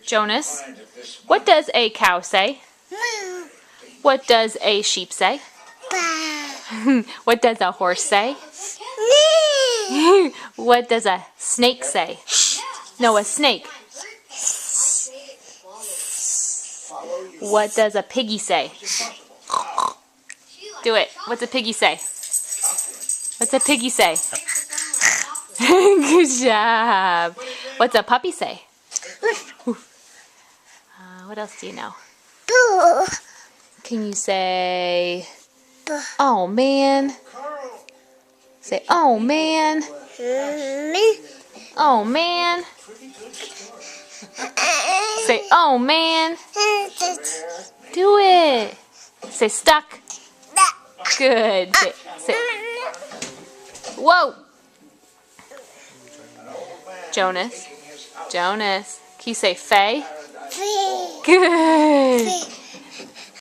Jonas, what does a cow say? Moo. What does a sheep say? Bah. What does a horse say? Nee. What does a snake say? No, a snake. What does a piggy say? Do it. What's a piggy say? What's a piggy say? Good job. What's a puppy say? What else do you know? Boo. Can you say, Boo. oh man? Say, oh man. Me. Oh man. Say, oh man. Do it. Say, stuck. Good. Say, whoa. Jonas. Jonas. Can you say Faye? Free. Good.